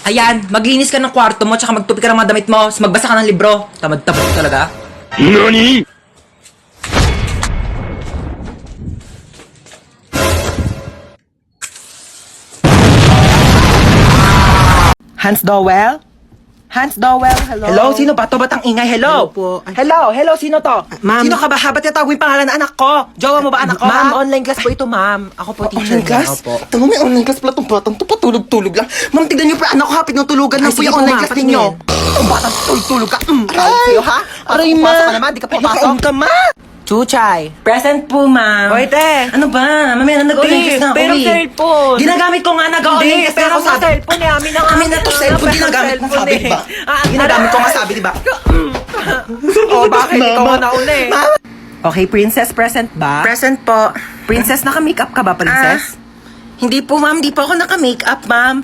Ayan, maglinis ka ng kwarto mo, tsaka magtupi ka ng mga damit mo, magbasa ka ng libro. Tamad-tamad talaga. NANI?! Hans Dowell? Hans Dowell, hello? Hello, sino ba to? Ba't ang ingay? Hello? Hello po. Ay. Hello, sino to? Ma'am. Sino ka ba? Ba't tinatawag yung pangalan ng anak ko? Jowa mo ba anak ko? Ma'am, ha? Online class po ito, ma'am. Ako po, teacher Online class? niya. Opo. Ito may online class pala itong batang to, patulog-tulog lang. Ma'am, tignan niyo pa, anak ko hapit ng tulugan na Ay, po sige yung po, online ma'am, class ninyo. patingin. Itong batang tulog-tulog ka. Aray Ay, sa'yo, ha? aray, Pasok ma. ka naman, di ka Ay, papasok. nakaon ka, ma. Chuchay. Present po, ma'am. Oy, te. Ano ba? Mamaya na nag-online class na ako pero eh. cellphone. Ginagamit ko nga nag-online class na ako sabi. cellphone eh. Amin na nga. Amin na to, cellphone. Ginagamit mo sabi, di ba? Ginagamit ko nga sabi, di ba? Oh, bakit? Ikaw ang nauna eh. Okay, princess, present ba? Present po. Princess, naka-makeup ka ba, princess? Hindi po, ma'am. Hindi po ako naka-makeup, ma'am.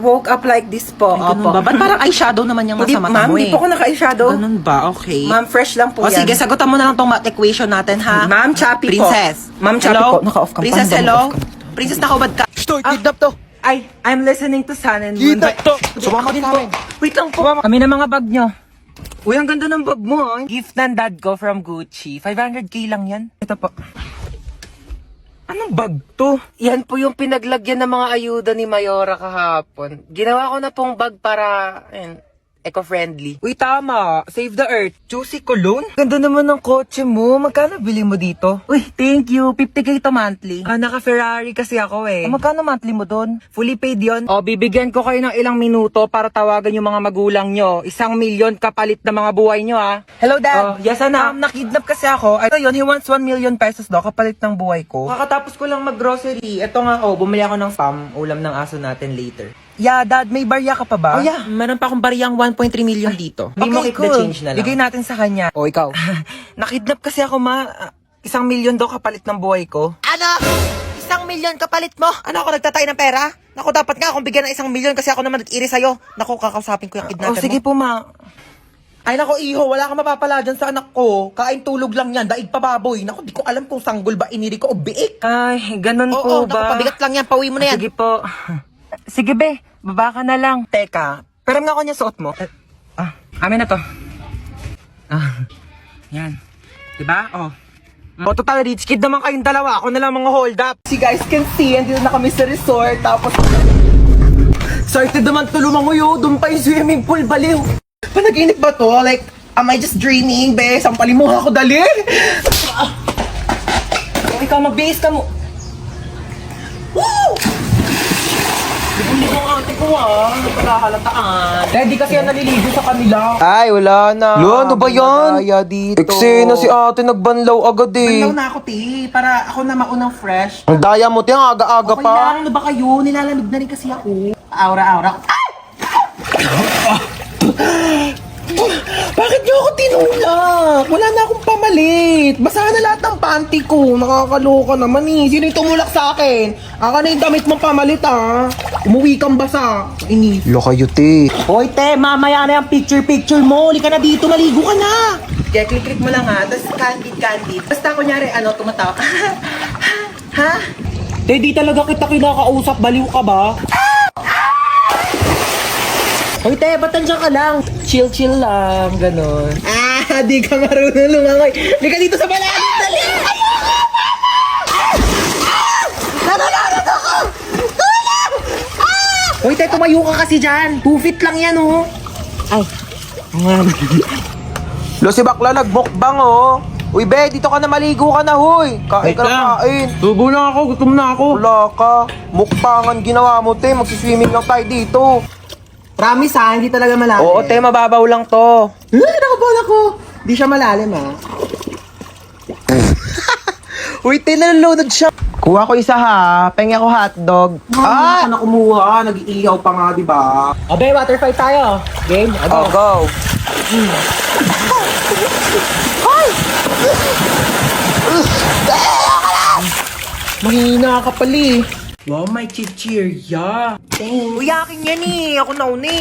Woke up like this po. Ay, ganun ba? Ba't parang eyeshadow naman yung Hindi, nasa mata ma'am. mo Hindi eh? po ako naka-eyeshadow. Ganun ba? Okay. Ma'am, fresh lang po O yan. sige, sagutan mo na lang tong math equation natin, ha? Ma'am, choppy po. Princess. Ma'am, choppy Hello? po. Naka-off cam. Princess, Paano ba hello? naka-off cam? Princess, nakubad ka. Stoy, kidnap to. Ay, I'm listening to Sun and Moon. Kidnap to. Sumama din namin. Wait lang po. Kami na mga bag nyo. Uy, ang ganda ng bag mo, ah. Gift ng dad ko from Gucci. 500k lang yan. Ito po. Anong bag to? Yan po yung pinaglagyan ng mga ayuda ni Mayora kahapon. Ginawa ko na pong bag para eco-friendly. Uy, tama. Save the earth. Juicy cologne? Ganda naman ng kotse mo. Magkano bili mo dito? Uy, thank you. 50k to monthly. Naka-Ferrari kasi ako eh. Magkano monthly mo doon? Fully paid yon. O, bibigyan ko kayo ng ilang minuto para tawagan yung mga magulang nyo. 1,000,000 kapalit na mga buhay nyo, ah. Hello, Dad. Oh, yes, anak. Nakidnap kasi ako. Ito yun, he wants 1 million pesos daw kapalit ng buhay ko. Kakatapos ko lang mag-grocery. Ito nga, bumili ako ng spam. Ulam ng aso natin later. Yeah, Dad, may barya ka pa ba? Oh, yeah. Meron pa akong baryang 1.3 million dito. Hindi mo keep the change na lang. Bigay natin sa kanya. O, ikaw. Nakidnap kasi ako, ma. 1,000,000 daw kapalit ng buhay ko. Ano? 1,000,000 kapalit mo? Ano ako nagtatay ng pera? Naku, dapat nga akong bigyan ng 1,000,000 kasi ako naman nag-iri sa'yo. Naku, kakausapin ko yung kidnapper Oh, sige mo. po, ma. Ay, naku, iho, wala kang mapapala dyan sa anak ko. Kain tulog lang yan, daig pa baboy. Naku, di ko alam kung sanggol ba iniri ko o biik. Ay, ganun Oo, po naku, ba? pabigat lang yan, pauwi mo na yan. Sige po. Sige, be. Baba ka na lang. Teka, pero nga ako niya suot mo. Amin na to. Yan. Diba? Oh. O, total rich kid naman kayong dalawa. Ako na lang mga hold up. Si guys can see, andito na kami sa resort. Tapos, sorted naman to lumanguyo. Doon pa yung swimming pool, baliw. Panaginip ba to? Like, am I just dreaming, be? Sampalin mo ako, dali. Ikaw, mag-base ka mo. Woo! Ligo ang ate ko, nagpagkahalataan. Ready kasi yan naliligo sa kanila. Ay, wala na. Lo, ano ba yan? Madaya dito. Eksena si ate nagbanlaw agad Banlaw na ako, te. Para ako na maunang fresh. Ang daya mo, te. Ang aga-aga Okay lang, ano ba kayo? Nilalamig na rin kasi ako. Aura-aura. Bakit niyo ako tinulak? Wala na akong pamalit. Basahan na lahat ng panty ko. Nakakaloka naman eh. Sino yung tumulak sa akin? Aka na yung damit mong pamalit ah. Umuwi kang basa. Inis. Lo kayo, te. Hoy te, mamaya na yung picture-picture mo. Uli ka na dito, maligo ka na. Kaya click-click mo lang ha. Tapos candid. Basta kunyari, tumatawa ka. Ha? Te, di talaga kita kinakausap. Baliw ka ba? Hoy te, ba't nandiyan ka lang? Chill lang, ganon. Di ka marunong lumangoy. Di ka dito sa balagan, dali! Nanananat ako! Tulong! Hoy te, tumayo ka kasi dyan. 2 feet lang yan, oh. Ay. Lo, si bakla nagmukbang, oh. Uy, be, dito ka na maligo ka na, huy. Kain ka na kain. Tubo lang ako, gutom na ako. Wala ka. Mukbangan ginawa mo, te. Magsiswimming lang tayo dito. Promise ha, hindi talaga malalim. Oo, te. Mababaw lang to. Nakabal ako. Di siya malalim ha. Uy, te, nalulunod siya. Kuha ko isa, ha. Pengi ako hotdog. Ah! Ano kumuha? Nag-iiyaw pa nga, di ba? Abe, water fight tayo. Game? Oh, go. Mahina ka pali. Wow, may chichirya. Thanks. Uy, akin yan eh. Ako nauna eh.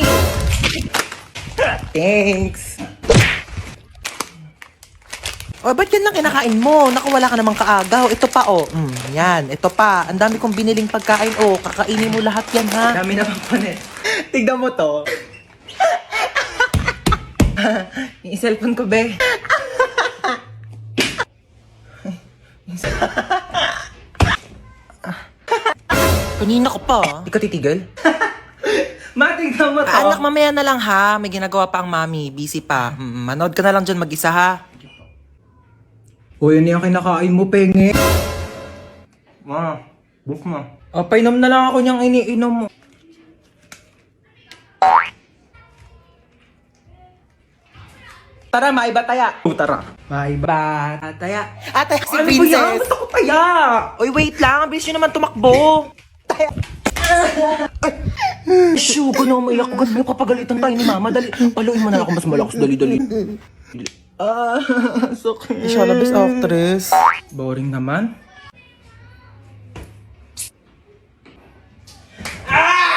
Thanks. O, ba't yan lang kinakain mo? Naku, wala ka namang kaagaw. Ito pa, oh. Yan, ito pa. Ang dami kong biniling pagkain, oh. Kakainin mo lahat yan, ha? Dami na bang panet? Tignan mo to. Yung cellphone ko, be. Kanina ko pa. Di ka titigil? Matignan mo to. Anak, mamaya na lang ha. May ginagawa pa ang mami. Busy pa. Manood ka na lang dyan mag-isa ha. O, yun yung kinakain mo, penge. Ma, book mo. Painom na lang ako niyang iniinom mo. Tara, maiba taya. Tara. Bye-bye. Taya. Taya si Ano ba yan? Princess. Gusto ko taya. Uy, wait lang. Ang bilis nyo naman tumakbo. Taya. Shugo na umiyak. Ganun yung kapagalitan tayo ni Mama. Dali. Paluin mo na ako mas malakas. Dali. Sakit. Hindi siya labis actress. Boring naman.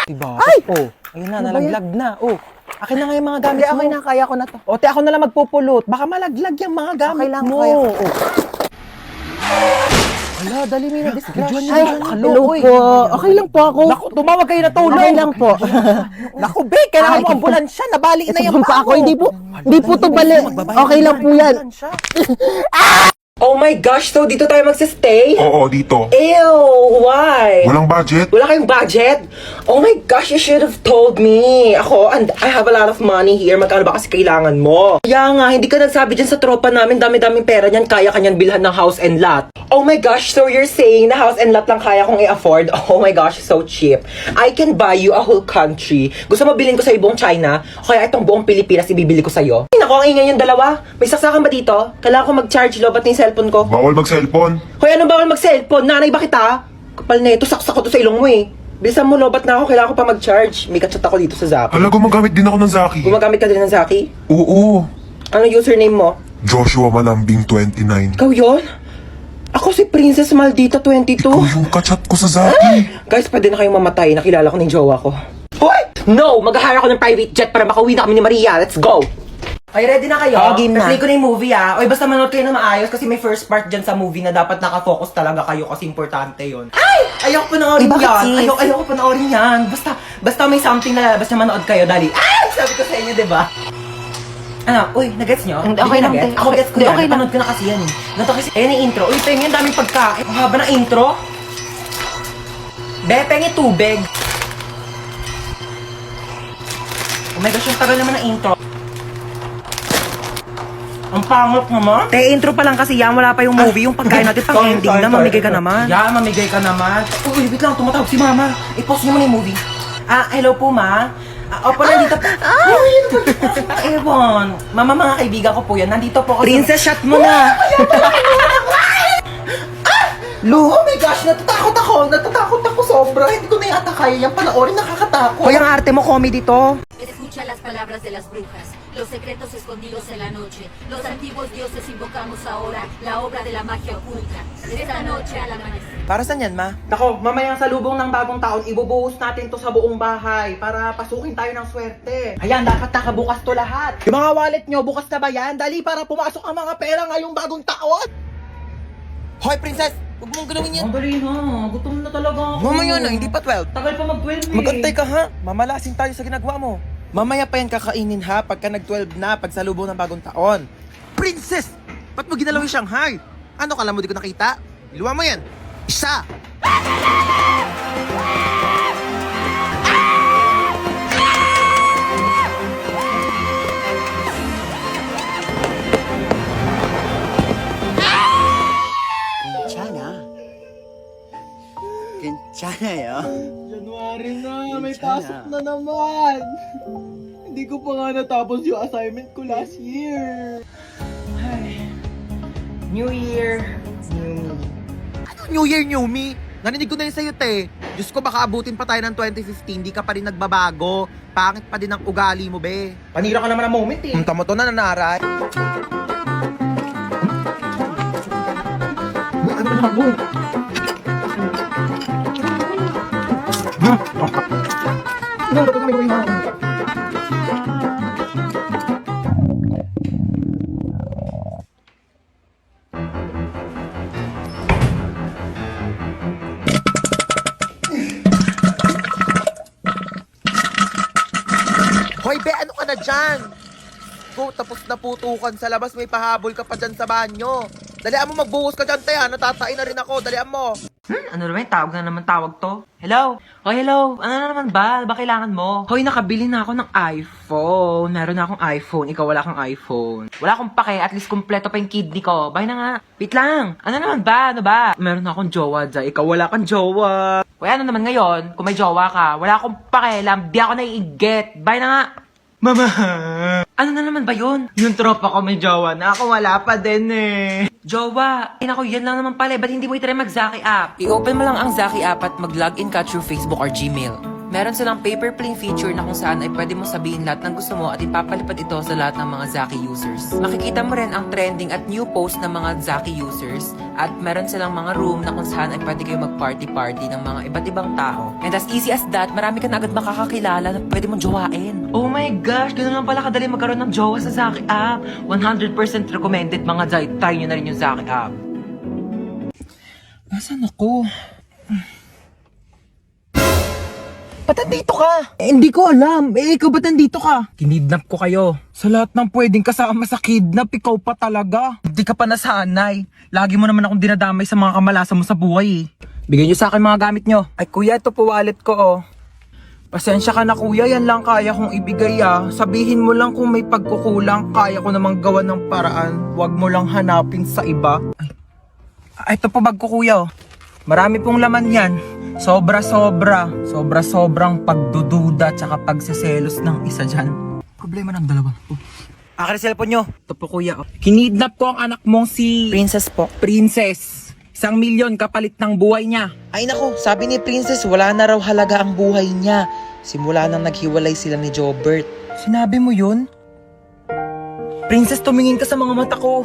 Diba? Ay! Oh, ayun na, nalaglag na. Oh, akin na nga yung mga gamit mo. Okay na, kaya ko na to. O, te, ako na lang magpupulot. Baka malaglag yung mga gamit Okay lang, mo. kaya. Oh. Ala, dali mo yung disgrasya. Ay, hello po. Okay lang po ako. Naku, tumawag kayo na tulong. Okay lang po. Naku, be, kailangan mo ambulansya. Nabali na yung pa ako. paa mo. Hindi po to bali. Okay lang po yan. Oh my gosh, so dito tayo magsistay? Oo, dito. Ew, why? Walang budget? Wala kayong budget? Oh my gosh, you should have told me. Ako, and I have a lot of money here. Magkano ba kasi kailangan mo? Kaya nga, hindi ka nagsabi dyan sa tropa namin. Dami-daming pera niyan. Kaya kanyan bilhan ng house and lot. Oh my gosh, so you're saying na house and lot lang kaya kong i-afford? Oh my gosh, so cheap. I can buy you a whole country. Gusto mo bilhin ko sa buong China? O kaya itong buong Pilipinas ibibili ko sa'yo? Ay, naku, ang ingay yung dalawa. May saksakan ba dito? Kailangan ko mag-charge lobat ng cellphone ko. Bawal mag-cellphone. Hoy, anong bawal mag-cellphone? Nanay ba kita? Kapal na ito, saksak ko to sa ilong mo eh. Bilisan mo, lobat na ako. Kailangan ko pa mag-charge. May kachat ako dito sa Zaki. Hala, gumagamit din ako ng Zaki. Gumagamit ka din ng Zaki? Oo. Ano username mo? Joshua Malambing 29. Ikaw yun? Ako si Princess Maldita 22. Ikaw yung kachat ko sa Zaki. Guys, pwede na kayong mamatay. Nakilala ko ng jowa ko. Hoy! No! Mag-hire ako ng private jet para makauwi na kami ni Maria. Let's go! Ay, ready na kayo? Oo, game na. Play ko na yung movie ah. Oy, basta manood kayo na maayos kasi may first part dyan sa movie na dapat nakafocus talaga kayo kasi importante yon. Ay! Ayoko panoorin Bakit, yan. sis? Ayoko panoorin yan. Basta may something na basta manood kayo. Dali. Ay! Sabi ko sa inyo, di ba? Ano? Uy, nagets nyo? Hindi, Di okay nyo lang, nagets? te. Ako gets ko Hindi, yan. okay lang. Napanood ko na kasi yan eh. Ganito kasi, ayun yung intro. Uy, pengen, daming pagkain. Ang haba ng intro. Be, pengen tubig. Oh my gosh, yung tagal naman ng intro. Ang pangit naman. Te, intro pa lang kasi yan. Wala pa yung movie. Yung pagkain natin pang ending na. Mamigay ka naman. Yan, mamigay ka naman. Uy, wait lang. Tumatawag si mama. I-pause niyo muna yung movie. Hello po, ma. Opo, nandito po. Ewan. Mama, mga kaibigan ko po yan. Nandito po ako. Princess, shot mo na. Lu! Oh my gosh, natatakot ako sobra. Hindi ko na yata kaya yung panoorin, nakakatakot. Hoy, ang arte mo, comedy to. Escucha las palabras de las brujas, los secretos escondidos en la noche. Los antiguos dioses invocamos ahora la obra de la magia oculta. Esta noche al amanecer. Para saan yan, ma? Nako, mamayang salubong ng bagong taon, ibubuhos natin to sa buong bahay para pasukin tayo ng swerte. Ayan, dapat nakabukas to lahat. Yung mga wallet nyo, bukas na ba yan? Dali para pumasok ang mga pera ngayong bagong taon. Hoy, princess! Huwag mong galawin yan. Ang dali na, gutom na talaga ako. Mamaya na, hindi pa 12. Tagal pa mag-12 eh. Magantay ka ha. Mamalasin tayo sa ginagawa mo. Mamaya pa yan kakainin ha pagka nag-12 na pagsalubong ng bagong taon. Princess! Ba't mo ginalaw yung Shanghai? Ano kala mo di ko nakita? Iluwa mo yan. Isa! 괜찮아요. January na, may pasok na naman. Hindi ko pa nga natapos yung assignment ko last year. Ay. New Year, new me. Ano New Year, New Me? Narinig ko na yun sa'yo, te. Diyos ko, baka abutin pa tayo ng 2015, di ka pa rin nagbabago. Pangit pa din ang ugali mo, be. Panira ka naman ang moment eh. Tamo to na nanaray. dyan. Go, tapos naputukan sa labas, may pahabol ka pa dyan sa banyo. Dalian mo, magbuhos ka dyan, Taya. Natatain na rin ako. Dalian mo. Ano naman, tawag to? Hello? Oh, hello. Ano na naman ba? Ba kailangan mo? Hoy, nakabili na ako ng iPhone. Meron na akong iPhone. Ikaw wala kang iPhone. Wala akong pake. At least kumpleto pa yung kidney ko. Bye na nga. Wait lang. Ano naman ba? Ano ba? Meron na akong jowa dyan. Ikaw wala kang jowa. Hoy, ano naman ngayon? Kung may jowa ka, wala akong pakialam. Di ako naiigit. Bye na nga. Mama! Ano na naman ba yun? Yung tropa ko may jowa na ako wala pa din eh. Jowa! Ay naku, yan lang naman pala. Ba't hindi mo itry mag-Zaki app? I-open mo lang ang Zaki app at mag-login ka through Facebook or Gmail. Meron silang paper plane feature na kung saan ay pwede mo sabihin lahat ng gusto mo at ipapalipad ito sa lahat ng mga Zaki users. Makikita mo rin ang trending at new post ng mga Zaki users at meron silang mga room na kung saan ay pwede kayo mag-party-party ng mga iba't ibang tao. And as easy as that, marami ka na agad makakakilala na pwede mong jowain. Oh my gosh, ganoon lang pala kadali magkaroon ng jowa sa Zaki app. 100% recommended mga Zay. Try nyo na rin yung Zaki app. Nasaan ako? Ba't nandito ka? Hindi ko alam. Ikaw ba't nandito ka? Kinidnap ko kayo. Sa lahat ng pwedeng kasama sa kidnap, ikaw pa talaga. Hindi ka pa nasanay. Lagi mo naman akong dinadamay sa mga kamalasan mo sa buhay eh. Bigyan niyo sa akin mga gamit nyo. Ay kuya, ito po wallet ko oh. Pasensya ka na kuya, yan lang kaya kong ibigay ah. Sabihin mo lang kung may pagkukulang, kaya ko namang gawa ng paraan. Huwag mo lang hanapin sa iba. Ay, ito po bag ko kuya oh. Marami pong laman yan. Sobrang pagdududa tsaka pagseselos ng isa dyan. Problema ng dalawa. Akin ang cellphone nyo. Ito po kuya. Kinidnap ko ang anak mong si... Princess po. Princess. 1,000,000 kapalit ng buhay niya. Ay nako, sabi ni Princess, wala na raw halaga ang buhay niya. Simula nang naghiwalay sila ni Jobert. Sinabi mo yun? Princess, tumingin ka sa mga mata ko.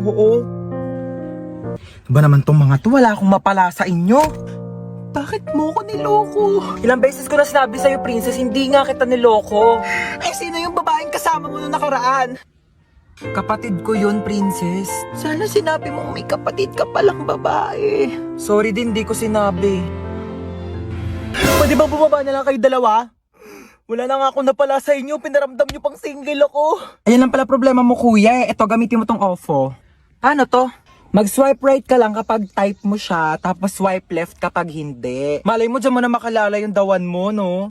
Oo. Ba naman tong mga to, wala akong mapala sa inyo. Bakit mo ko niloko? Ilang beses ko na sinabi sa'yo, Princess, hindi nga kita niloko. Ay, sino yung babaeng kasama mo nung nakaraan? Kapatid ko yun, Princess. Sana sinabi mong may kapatid ka palang babae. Sorry din, di ko sinabi. Pwede ba bumaba na lang kayo dalawa? Wala na nga ako napala sa inyo, pinaramdam nyo pang single ako. Ayan lang pala problema mo, kuya. Ito, gamitin mo tong OFO. Ano to? Mag-swipe right ka lang kapag type mo siya, tapos swipe left kapag hindi. Malay mo dyan mo na makalala yung dawan mo, no?